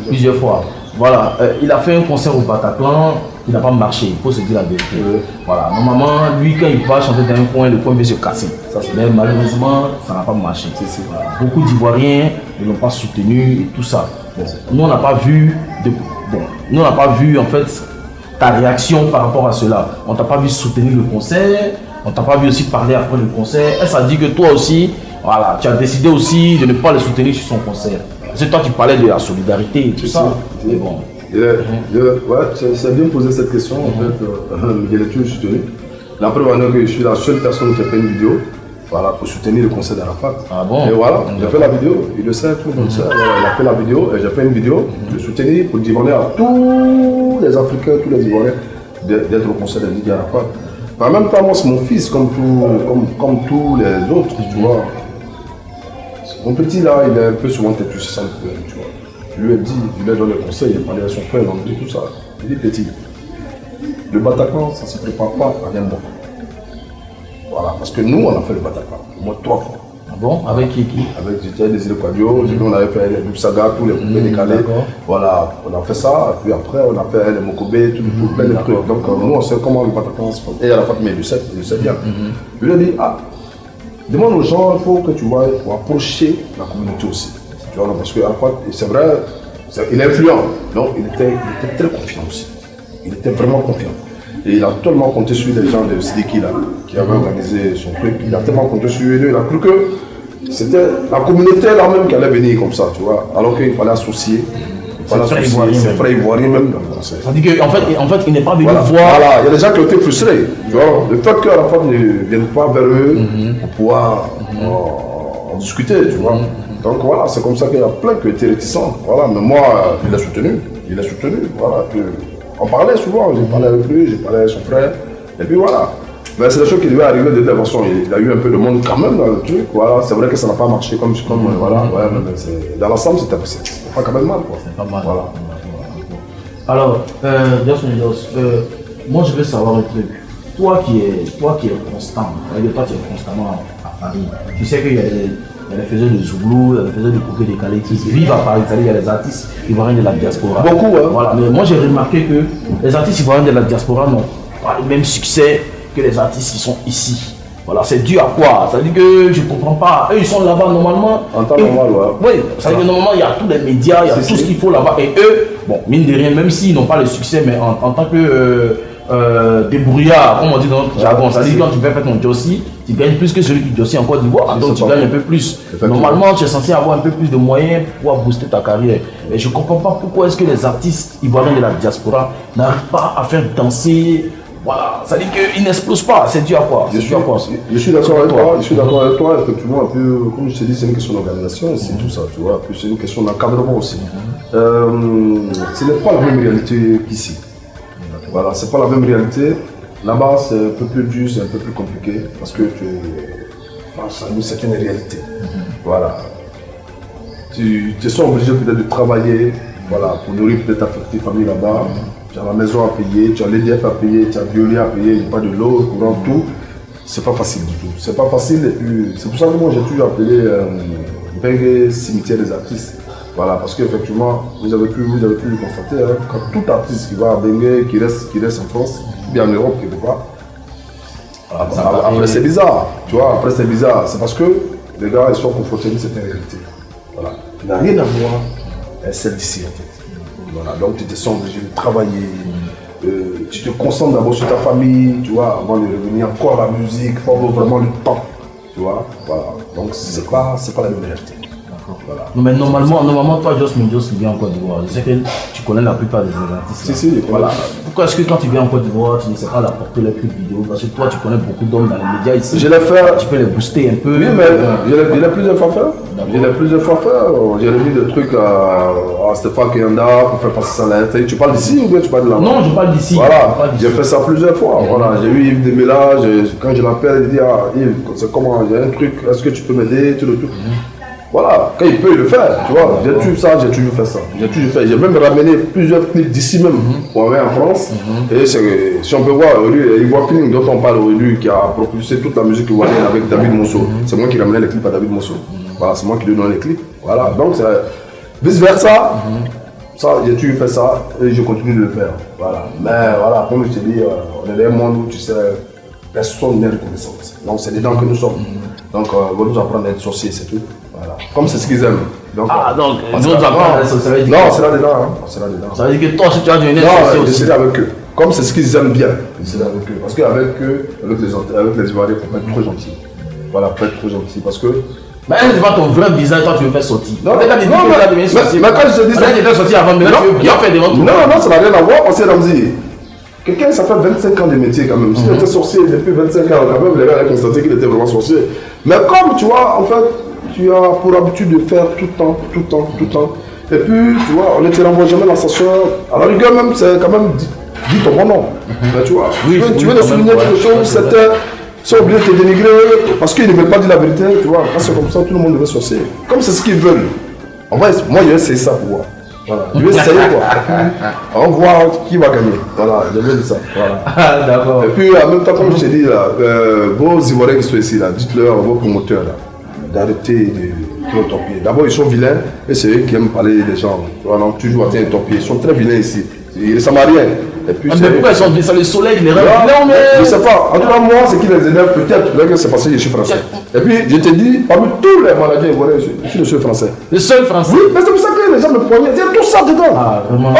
plusieurs fois. Voilà. Il a fait un concert au Bataclan qui n'a pas marché, il faut se dire la vérité. Voilà. Normalement, lui quand il va chanter dans un coin, le coin vient se casser. Mais malheureusement, ça n'a pas marché. Voilà. Beaucoup d'Ivoiriens ne l'ont pas soutenu et tout ça. Bon. Nous on n'a pas vu en fait ta réaction par rapport à cela. On t'a pas vu soutenir le concert, on t'a pas vu aussi parler après le concert. Et ça dit que toi aussi, voilà, tu as décidé aussi de ne pas le soutenir sur son concert. C'est toi qui parlais de la solidarité et tout ça. Mais bon. Ouais, c'est bien posé cette question. En fait, je l'ai toujours soutenu. La preuve en est que je suis la seule personne qui a fait une vidéo. Voilà, pour soutenir le concert d'Arafat. Ah bon? Et voilà, j'ai fait la vidéo, il le sait, tout le monde sait. Voilà, il a fait la vidéo et j'ai fait une vidéo de soutenir pour demander à tous les Africains, tous les Ivoiriens d'être au concert de Didier Arafat. En même temps, moi c'est mon fils comme tous les autres, tu vois. Mon petit là, il est un peu souvent têtu, c'est ça le problème, tu vois. Je lui ai dit, je lui ai donné le conseil, il a parlé à son frère, il a dit tout ça. Il dit petit, le Bataclan, ça ne se prépare pas à rien bon. Voilà, parce que nous, on a fait le Bataclan, au moins 3 fois. Ah bon? Avec qui? Avec J'étais Désiré Quadio, on avait fait les Saga, tous les poupées décalés. Voilà, on a fait ça, et puis après, on a fait les Mokobé, plein de trucs. Donc, nous, on sait comment le Bataclan se fait. Et à la fin, mais il le sait bien. Je lui ai dit, demande aux gens, il faut que tu vois, pour approcher la communauté aussi. Tu vois, parce que c'est vrai, il est influent. Donc, il était très confiant aussi. Il était vraiment confiant. Et il a tellement compté sur les gens de Sidiki là, qui avaient organisé son truc. Il a tellement compté sur eux. Il a cru que c'était la communauté là-même qui allait venir comme ça, tu vois. Alors qu'il fallait associer. C'est frère ivoirien même. Ça dit qu'en fait, il n'est pas venu voir. Voilà, il y a des gens qui ont été frustrés. Tu vois. Le fait qu'à la fois ne viennent pas vers eux pour pouvoir en discuter, tu vois. Donc voilà, c'est comme ça qu'il y a plein qui ont été réticents. Voilà, mais moi, il l'a soutenu. Voilà. On parlait souvent, j'ai parlé avec lui, j'ai parlé avec son frère, et puis voilà. Mais c'est la chose qui lui est arrivée de l'intervention. Il a eu un peu de monde quand même dans le truc, voilà. C'est vrai que ça n'a pas marché comme voilà. Ouais, mais dans l'ensemble, c'était pas quand même mal, quoi. C'est pas mal. Voilà. Alors, moi je veux savoir un truc. Toi qui es constant, toi qui es constamment à Paris, tu sais qu'il y a les faiseurs de Zouglou, il y a les faiseurs de coupés décalés qui vivent à Paris, c'est-à-dire il y a les artistes ivoiriens de la diaspora. Beaucoup, hein. Voilà, mais moi j'ai remarqué que les artistes ivoiriens de la diaspora n'ont pas le même succès que les artistes qui sont ici. Voilà, c'est dû à quoi? Ça veut dire que je ne comprends pas. Eux, ils sont là-bas normalement. En temps normal, ouais. Oui, ça veut dire que normalement, il y a tous les médias, il y a tout ce qu'il faut là-bas. Et eux, bon, mine de rien, même s'ils n'ont pas le succès, mais en tant que débrouillard, comme on dit dans notre jargon. C'est-à-dire quand tu vas faire ton Jossi, tu gagnes plus que celui qui Jossi en Côte d'Ivoire, donc tu gagnes un peu plus. Normalement, tu es censé avoir un peu plus de moyens pour pouvoir booster ta carrière. Et je ne comprends pas pourquoi est-ce que les artistes ivoiriens de la diaspora n'arrivent pas à faire danser. Voilà, ça dit qu'ils n'explosent pas, c'est dû à quoi? Je suis d'accord avec toi, effectivement, un peu, comme je te dis, c'est une question d'organisation, c'est tout ça, tu vois, puis c'est une question d'encadrement aussi. Ce n'est pas la même réalité qu'ici. Voilà, c'est pas la même réalité. Là-bas, c'est un peu plus dur, c'est un peu plus compliqué, parce que tu es face à une certaine réalité. Voilà. Tu te sens obligé peut-être de travailler, voilà, pour nourrir peut-être ta petite famille là-bas. Tu as la maison à payer, tu as l'EDF à payer, tu as le violet à payer, il n'y a pas de l'eau, courant, tout. C'est pas facile du tout. C'est pas facile et puis c'est pour ça que moi j'ai toujours appelé Bengue cimetière des artistes. Voilà, parce qu'effectivement, vous avez pu le constater, hein, quand tout artiste qui va à Bengue, qui reste en France, ou bien en Europe quelque part, après c'est bizarre, tu vois, après c'est bizarre. C'est parce que les gars ils sont confrontés à une certaine réalité. Voilà. Il n'a rien à voir avec celle d'ici en fait. Voilà, donc tu te sens obligé de travailler, tu te concentres d'abord sur ta famille, tu vois, avant de revenir encore à la musique, il faut avoir vraiment le temps, tu vois, voilà, donc c'est pas la même réalité. Voilà. Mais normalement, toi, Jos Minjos, tu viens en Côte d'Ivoire. Je sais que tu connais la plupart des artistes. Si, voilà. Pourquoi est-ce que quand tu viens en Côte d'Ivoire, tu ne sais pas apporter les clips vidéo? Parce que toi, tu connais beaucoup d'hommes dans les médias ici. Je l'ai fait. Tu peux les booster un peu. Oui, mais je l'ai plusieurs fois fait. J'ai remis des trucs à Stéphane Kayanda pour faire passer ça là. Tu parles d'ici ou bien tu parles de là-bas? Non, je parle d'ici. Voilà, j'ai fait ça plusieurs fois. Voilà, j'ai eu Yves Demela, quand je l'appelle, il dit ah Yves, c'est comment, il y a un truc, est-ce que tu peux m'aider, tout le truc. Voilà, quand il peut le faire, tu vois, j'ai toujours fait ça. J'ai même ramené plusieurs clips d'ici même pour aller en France. Et si on peut voir, Ivoire Feeling dont on parle aujourd'hui, qui a propulsé toute la musique ivoirienne avec David Mosso. C'est moi qui ramenais les clips à David Mosso. Voilà, c'est moi qui lui donnais les clips. Voilà, donc vice versa. Ça, j'ai toujours fait ça et je continue de le faire. Voilà. Mais voilà, comme je te dis, on est dans un monde où tu sais, personne n'est reconnaissant. Donc c'est dedans que nous sommes. Donc on va nous apprendre à être sorciers, c'est tout. Voilà. Comme c'est ce qu'ils aiment. Donc, donc nous apprendre, ça veut dire. Non, c'est là-dedans. Hein. Ça veut dire que toi, si tu as devenir sorcier aussi. Non, avec eux. Comme c'est ce qu'ils aiment bien, c'est avec eux. Parce qu'avec eux, avec les Ivoiriens, il ne faut pas être trop gentil. Voilà, pas être trop gentil. Parce que. Mais c'est pas ton vrai visage, toi tu veux faire sortir. Non, mais quand je te dis ça. Tu veux sortir avant, mais là tu veux faire des ventes. Non, ça n'a rien à voir. Parce que Ramzi, quelqu'un, ça fait 25 ans de métier quand même. S'il était sorcier depuis 25 ans, quand même, les gars avaient constaté qu'il était vraiment sorcier. Mais comme tu vois, en fait, tu as pour habitude de faire tout le temps. Et puis, tu vois, on ne te renvoie jamais l'ascenseur. À la rigueur même, c'est quand même dit ton bon nom. Mais tu vois, tu veux de souligner quelque chose, certains sont obligés de te dénigrer parce qu'ils ne veulent pas dire la vérité. Tu vois, quand c'est comme ça, tout le monde devait sorcier. Comme c'est ce qu'ils veulent. En vrai, moi, je vais essayer ça pour voir. Voilà. Je vais essayer quoi. On va voir qui va gagner. Voilà, je vais dire ça. Voilà. D'accord. Et puis, en même temps, comme je t'ai dit, là, vos Ivoiriens qui sont ici, là, dites-leur, vos promoteurs, là, d'arrêter de torpiller. D'abord, ils sont vilains et c'est eux qui aiment parler des gens. Voilà, donc, toujours à torpiller. Ils sont très vilains ici. Ils sont mariés. Et puis, mais pourquoi ils sont vilains? Le soleil, les rêves. Non, mais. Je ne sais pas. En tout cas, moi, c'est qui les énerve peut-être. C'est parce que je suis français. Et puis, je te dis, parmi tous les managers ivoiriens, je suis le seul français. Le seul français? Oui, mais c'est pour ça que les gens me poignent. Il y a tout ça dedans. Ah, vraiment.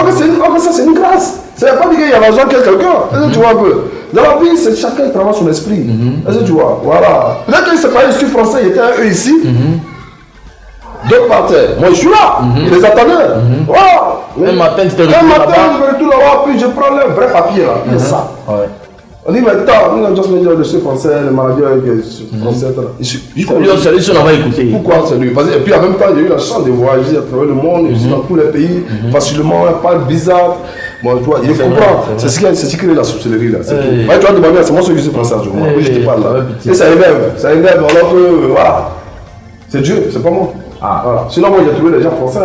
Ça, c'est une grâce. C'est pas dire qu'il y a l'argent qu'il y a quelqu'un. Tu vois un peu. Dans la vie, c'est chacun travaille son esprit. Est-ce que tu vois? Voilà. Peut-être qu'il ne sait pas, je suis français, il était eux ici. D'autres partaient. Moi, je suis là. Ils les attendaient. Voilà. Un matin, tu te retrouves là-bas. Un matin, là-bas. je me retrouve là-bas, puis je prends le vrai papier là. Il y a ça. On dit, mais attends, nous, je suis français, le manager est français. Celui on va écouter. Pourquoi c'est lui? Et puis en même temps, j'ai eu la chance de voyager à travers le monde, je suis dans tous les pays, facilement, il parle bizarre. Bon, tu vois, il comprend. C'est ce qui crée la sorcellerie là. Tu vas demander, c'est moi celui qui suis français, oui, je te parle là. Et ça énerve, alors que, voilà. C'est Dieu, c'est pas moi. Voilà. Sinon, moi, j'ai trouvé les gens français.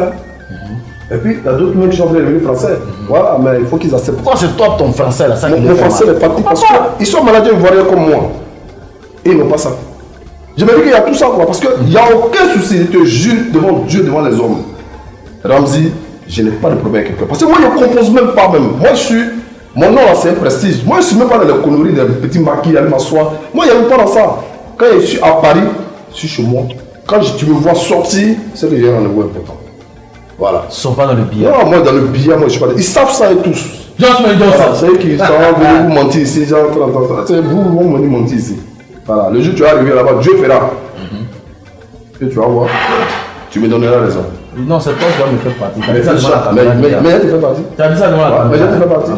Et puis, il y a d'autres qui sont devenus français. Voilà, mais il faut qu'ils acceptent. Pourquoi c'est toi ton français là? Mon français est parti parce qu'ils sont managers ivoiriens comme moi. Et ils n'ont pas ça. Je me dis qu'il y a tout ça, quoi. Parce qu'il n'y a aucun souci. Je te jure devant Dieu, devant les hommes. Ramzi, je n'ai pas de problème avec quelqu'un. Parce que moi, je ne compose même pas même. Moi, je suis. Mon nom là, c'est un prestige. Moi, je ne suis même pas dans les conneries des petits maquis, aller m'asseoir. Moi, il n'y a même pas dans ça. Quand je suis à Paris, je suis chez moi. Quand tu me vois sortir, c'est que j'ai un rendez-vous important. Voilà. Ils ne sont pas dans le billet. Non, moi dans le billet, moi je suis pas. Ils savent ça et tous. C'est eux qui sont venus vous mentir ici, genre, c'est vous venez mentir ici. Voilà, le jour où tu vas arriver là-bas, Dieu fera. Et tu vas voir, tu me donneras raison. Non, c'est toi qui vas me faire partie. Mais elle te fait partie. Tu as dit ça devant la caméra. Mais elle te fait partie.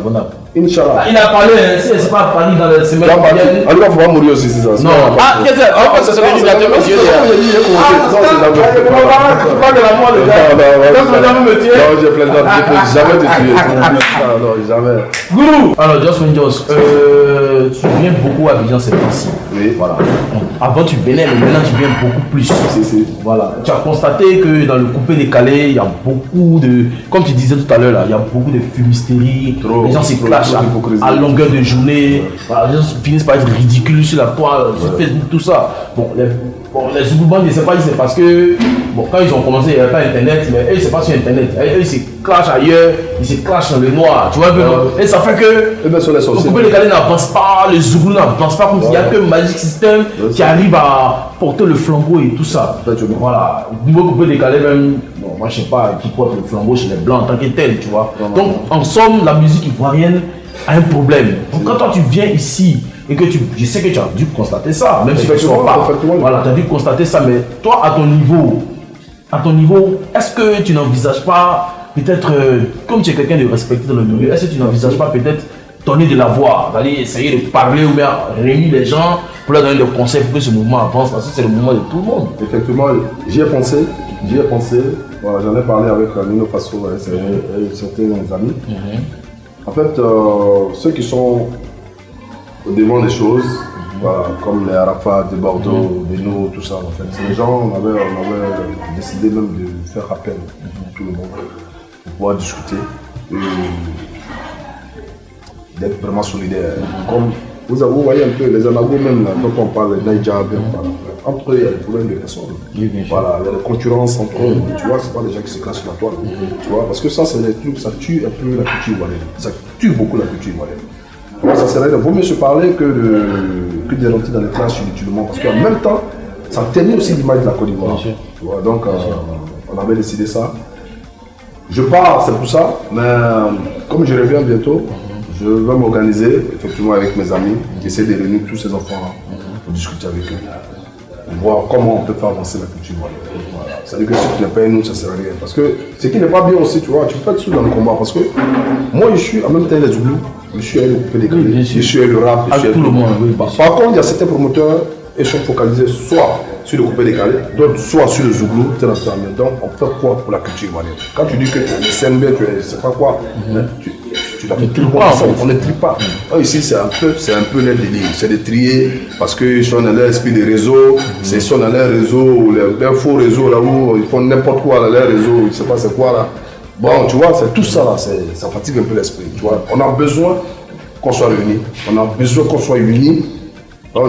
Inch'Allah. Il a parlé, c'est pas parlé dans les semaines. En tout cas, il faut pas mourir aussi, c'est ça. Non, qu'est-ce que c'est? C'est l'initiateur, monsieur. Pas de la mort, le gars. Non, j'ai plein d'autres. Je peux jamais te tuer. Non, jamais. Gourou. Alors, Jocelyn Joss, tu viens beaucoup à Abidjan ces temps-ci. Oui. Voilà. Avant, tu venais, mais maintenant, tu viens beaucoup plus. Si. Voilà. Tu as constaté que dans le coupé décalé, il y a beaucoup de. Comme tu disais tout à l'heure, là, il y a beaucoup de fumisterie. Les gens se clashent à longueur de journée. Voilà, les gens finissent par être ridicules sur la toile, sur Facebook, tout ça. Bon, les Zoubouban, je ne sais pas si c'est parce que. Bon, quand ils ont commencé, il n'y avait pas Internet, mais eux, c'est pas sur Internet. Eux, ils se clashent ailleurs, ils se clashent dans le noir. Tu vois un peu, non? Et ça fait que. Le coupé décalé n'avance pas, les Zoubou n'avancent pas, comme s'il n'y a que Magic System qui arrive à porter le flambeau et tout ça. Voilà. Niveau coupé décalé, même. Bon, moi, je ne sais pas qui porte le flambeau chez les Blancs en tant que tel, tu vois. Donc, en somme, la musique ivoirienne a un problème. Donc, quand toi, tu viens ici et que je sais que tu as dû constater ça, même si tu ne sois pas. Voilà, tu as dû constater ça, mais toi, à ton niveau, est-ce que tu n'envisages pas, peut-être, comme tu es quelqu'un de respecté dans le milieu, est-ce que tu n'envisages pas peut-être donner de la voix, d'aller essayer de parler ou bien réunir les gens pour leur donner des conseils pour que ce mouvement avance, parce que c'est le mouvement de tout le monde. Effectivement, j'y ai pensé. Voilà, j'en ai parlé avec Nino Faso et certains amis. En fait, ceux qui sont au devant des choses, voilà, comme les Arafat de Bordeaux, Beno, tout ça, en fait, c'est les gens, on avait décidé même de faire appel à tout le monde pour pouvoir discuter et d'être vraiment solidaire. Comme vous voyez un peu les anagos même là, dont on parle, les Naïja, entre eux il y a des problèmes de personnes. Voilà, il y a des concurrences entre eux, tu vois, c'est pas des gens qui se clashent sur la toile, tu vois, parce que ça c'est des trucs, ça tue un peu la culture ivoirienne, ça tue beaucoup la culture ivoirienne. Alors, ça serait, vaut mieux se parler que de rentrer dans les clashs inutilement, parce qu'en même temps, ça ternit aussi l'image de la Côte d'Ivoire. Tu vois, donc on avait décidé ça. Je pars, c'est pour ça, mais comme je reviens bientôt, je vais m'organiser effectivement avec mes amis, essayer de réunir tous ces enfants-là pour discuter avec eux, pour voir comment on peut faire avancer la culture ivoirienne. Voilà. C'est-à-dire que si tu n'es pas nous, ça ne sert à rien. Parce que ce qui n'est pas bien aussi, tu vois, tu peux être sous dans le combat. Parce que moi, je suis en même temps les Zouglous, je suis avec le coupé décalé, je suis avec le rap, je suis avec tout le monde. Par contre, il y a certains promoteurs qui sont focalisés soit sur le coupé décalé, d'autres soit sur le Zouglou, donc on fait quoi pour la culture ivoirienne? Quand tu dis que tu es CNB, tu es, c'est pas quoi, tu ne tries pas, on ne trie pas. Ici, c'est un peu leur délire, c'est de trier parce qu'ils sont dans leur esprit de réseau, ils sont dans leur réseau, leur faux réseau là où ils font n'importe quoi dans leur réseau, je ne sais pas c'est quoi là. Bon, tu vois, c'est tout ça là, ça fatigue un peu l'esprit, tu vois. On a besoin qu'on soit réunis, on a besoin qu'on soit unis.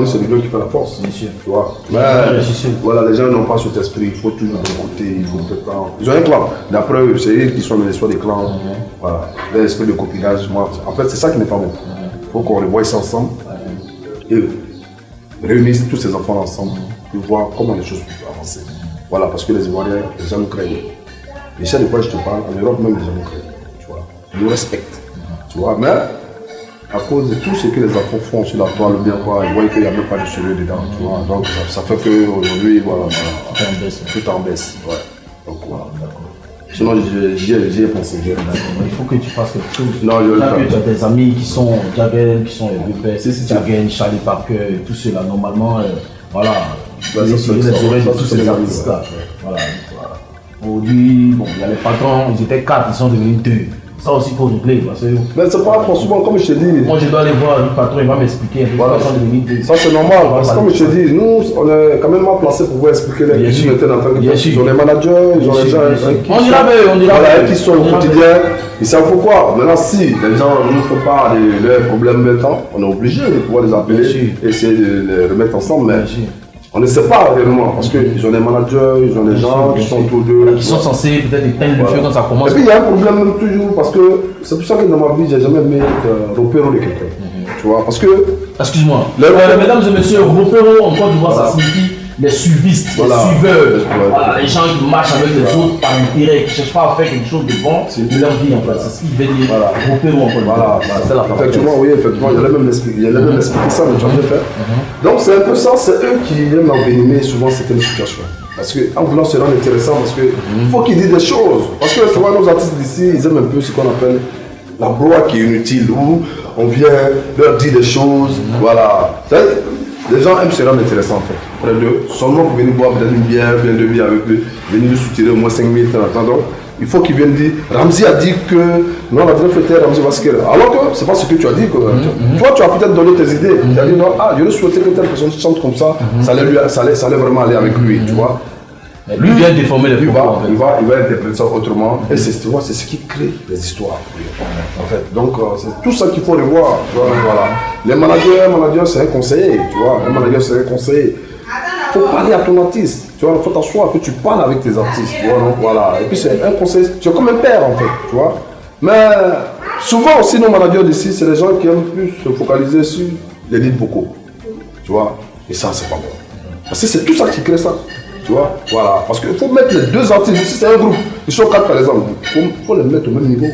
C'est l'union qui fait la force, bien sûr. Tu vois. Mais voilà, les gens n'ont pas cet esprit, il faut toujours d'un côté, il faut tout le temps. Ils ont un clan. D'après eux, c'est eux qui sont dans l'histoire des clans. Voilà. L'esprit de copinage, moi, en fait, c'est ça qui n'est pas bon. Il faut qu'on revoie ça ensemble et réunir tous ces enfants ensemble et voir comment les choses peuvent avancer. Voilà, parce que les Ivoiriens, les gens nous craignent. Et ça, de quoi je te parle, en Europe même, les gens nous craignent. Tu vois. Ils nous respectent. Tu vois, mais à cause de tout ce que les enfants font sur la toile, bien quoi, ils voient qu'il n'y a même pas de sérieux dedans, tu vois. Donc ça fait qu'aujourd'hui, voilà, tout en baisse. Ouais. Donc voilà, d'accord. Sinon, j'y ai pensé. Il faut que tu fasses quelque chose. Non, tu as des amis qui sont Jaggen, qui sont Jaggen, Charlie Parker, tout cela, normalement, voilà. Les oreilles de tous ces artistes-là. Voilà. Aujourd'hui, bon, il y a les patrons, ils étaient 4, ils sont devenus 2. Ça aussi, il faut régler. Mais c'est pas franchement, comme je te dis. Moi, je dois aller voir le patron, il va m'expliquer un peu. Voilà. Ça, c'est normal. Parce que, comme je te dis, nous, on est quand même mal placés pour pouvoir expliquer les gens qui en train de faire. Ils ont les managers, ils ont les gens. On dira, qui sont au quotidien. Ils savent pourquoi. Maintenant, si les gens ne nous font pas leurs problèmes maintenant, on est obligé de pouvoir les appeler, essayer de les remettre ensemble. Mais on ne sait pas réellement, parce qu'ils ont des managers, ils ont des gens qui sont autour d'eux. Qui sont censés peut-être éteindre le feu quand ça commence. Et puis il y a un problème même toujours, parce que c'est pour ça que dans ma vie, j'ai jamais aimé être repéro de quelqu'un. Tu vois, parce que. Excuse-moi. Mesdames et messieurs, repéro en Côte d'Ivoire, ça signifie les suivistes, Voilà. les suiveurs, Ouais. voilà, les gens qui marchent avec les autres par intérêt, qui ne cherchent pas à faire quelque chose de bon de leur vie en fait. C'est ce qu'il veut dire. Voilà. Repérons en fait. Voilà, c'est la effectivement, oui, effectivement, il y a même expliqué ça, mais tu as bien fait. Donc c'est un peu ça, c'est eux qui viennent envenimer souvent certaines situations. Parce qu'en voulant se rendre intéressant, parce qu'il faut qu'ils disent des choses. Parce que souvent nos artistes d'ici, ils aiment un peu ce qu'on appelle la broie qui est inutile, où on vient leur dire des choses, voilà. Les gens aiment se rendre intéressant en fait. Près d'eux, seulement pour venir boire peut-être une bière, bien deux bières avec eux, venir nous soutirer au moins 5 minutes en attendant. Il faut qu'ils viennent dire, Ramzy a dit que non, la dernière fête, Ramzy va se quitter. Alors que c'est pas ce que tu as dit. Toi, tu as peut-être donné tes idées. Tu as dit non, je ne souhaitais que telle personne chante comme ça, ça allait vraiment aller avec lui, tu vois. Lui vient déformer les propos en fait. Il va interpréter ça autrement. Et c'est ce qui crée les histoires. En fait. Donc c'est tout ça qu'il faut revoir. Tu vois, voilà. Les managers, c'est un conseiller. Tu vois. Un manager, c'est un conseiller. Il faut parler à ton artiste. Tu vois, il faut t'asseoir que tu parles avec tes artistes. Tu vois, donc voilà. Et puis c'est un conseil. Tu es comme un père en fait. Tu vois. Mais souvent aussi nos managers d'ici, c'est les gens qui aiment plus se focaliser sur les leads vocaux. Tu vois. Et ça, c'est pas bon. Parce que c'est tout ça qui crée ça. Tu vois, voilà, parce qu'il faut mettre les deux artistes, si c'est un groupe, ils sont 4 par exemple, il faut les mettre au même niveau,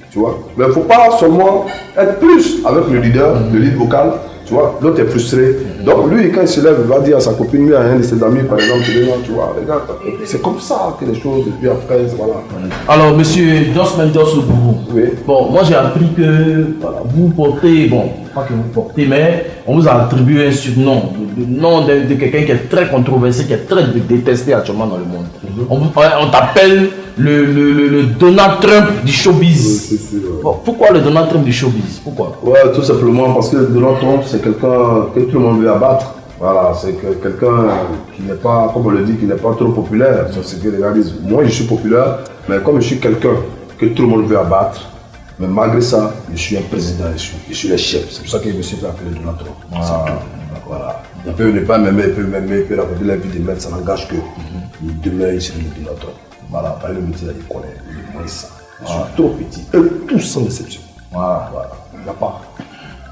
tu vois. Mais il ne faut pas seulement être plus avec le leader, le lead vocal, tu vois, l'autre est frustré. Donc lui, quand il se lève, il va dire à sa copine, lui, à un de ses amis, par exemple, tu vois, regarde, c'est comme ça que les choses, et puis après, voilà. Alors, monsieur Dos Mendos le Bourou, Oui. bon, moi j'ai appris que voilà, vous portez, bon, pas que vous portez, mais on vous a attribué un surnom, le nom de quelqu'un qui est très controversé, qui est très détesté actuellement dans le monde. On t'appelle le Donald Trump du showbiz. Oui, Bon, pourquoi le Donald Trump du showbiz? Pourquoi? Ouais, tout simplement parce que Donald Trump, c'est quelqu'un que tout le monde veut abattre. Voilà, c'est quelqu'un qui n'est pas, comme on le dit, qui n'est pas trop populaire. C'est ce que les gars disent. Moi, je suis populaire, mais comme je suis quelqu'un que tout le monde veut abattre, mais malgré ça, je suis un président, je suis le chef. C'est pour ça que je me suis fait appeler Donald Trump. Voilà. Il peut ne pas m'aimer, il peut m'aimer, il peut raconter la vie des mecs, ça n'engage que. Demain, il serait le Donald Trump. Voilà, par le métier, il connaît, il connaît ça. Je suis trop petit, et tout sans déception. Voilà, il n'y a pas.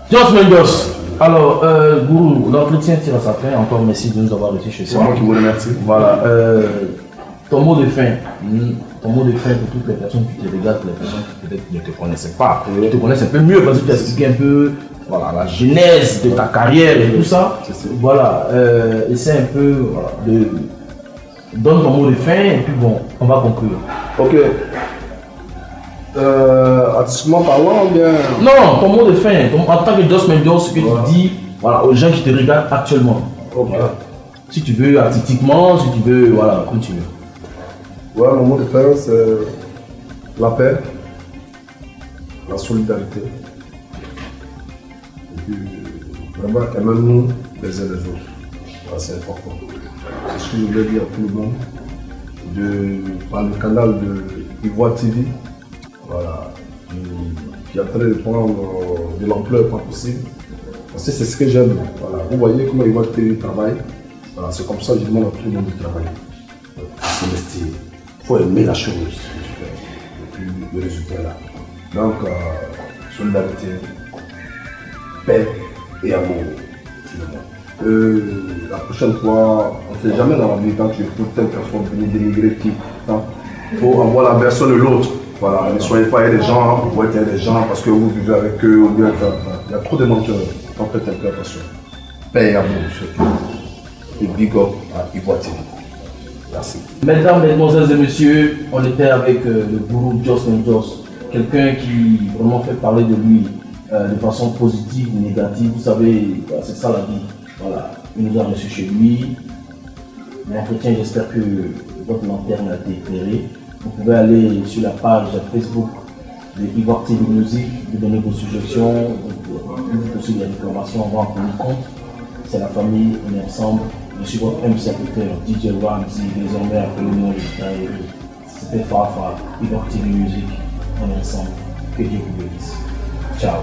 Dos Mendos, alors, Gourou, l'entretien tire à sa fin. Encore merci de nous avoir reçus chez C'est toi. moi qui vous remercie. Voilà, ton mot de fin. Ton mot de fin pour toutes les personnes qui te regardent, pour les personnes qui peut-être ne te connaissaient pas. Qui te connaissent un peu mieux parce que tu as expliqué un peu voilà, la genèse de ta carrière et tout ça. Voilà, essaie un peu voilà, de. Donne ton mot de fin et puis bon, on va conclure. Ok. Artistiquement parlant, bien. Non, ton mot de fin, en tant que Dos Mendos, ce que tu dis voilà, aux gens qui te regardent actuellement. Ok. Voilà. Si tu veux artistiquement, si tu veux, voilà, continue. Ouais, mon mot de fin, c'est la paix, la solidarité. Et puis, vraiment, aimons-nous les uns les autres. Voilà, c'est important. C'est ce que je voulais dire à tout le monde. Par le canal de Ivoire TV, voilà, qui est en train de prendre de l'ampleur pas possible. Parce que c'est ce que j'aime. Voilà. Vous voyez comment Ivoire TV travaille. Voilà, c'est comme ça que je demande à tout le monde de travailler. S'investir. Il faut aimer la chose. Et puis le résultat est là. Donc, solidarité, paix et amour. La prochaine fois, on ne sait jamais dans la vie quand tu écoutes telle personne venir dénigrer qui. Il faut avoir la version de l'autre. Voilà, ne soyez pas des gens, vous êtes des gens parce que vous vivez avec eux ou bien. Il y a trop de menteurs. Faites un peu attention. Paix et amour surtout. Et big up à Ivoire TV. Merci. Mesdames, mesdemoiselles et messieurs, on était avec le gourou Dos Mendos, quelqu'un qui vraiment fait parler de lui de façon positive ou négative. Vous savez, c'est ça la vie. Voilà, il nous a reçus chez lui. L'entretien, j'espère que votre lanterne a été éclairée. Vous pouvez aller sur la page Facebook de Ivoire TV Music, vous donner vos suggestions, vous dites aussi des réclamations, on va en tenir compte. C'est la famille, on est ensemble. Je suis votre MC secrétaire DJ Ramzy, désormais appelez-moi le Daïri. C'était Fafa, Ivoire TV Music, on est ensemble. Que Dieu vous bénisse. Ciao.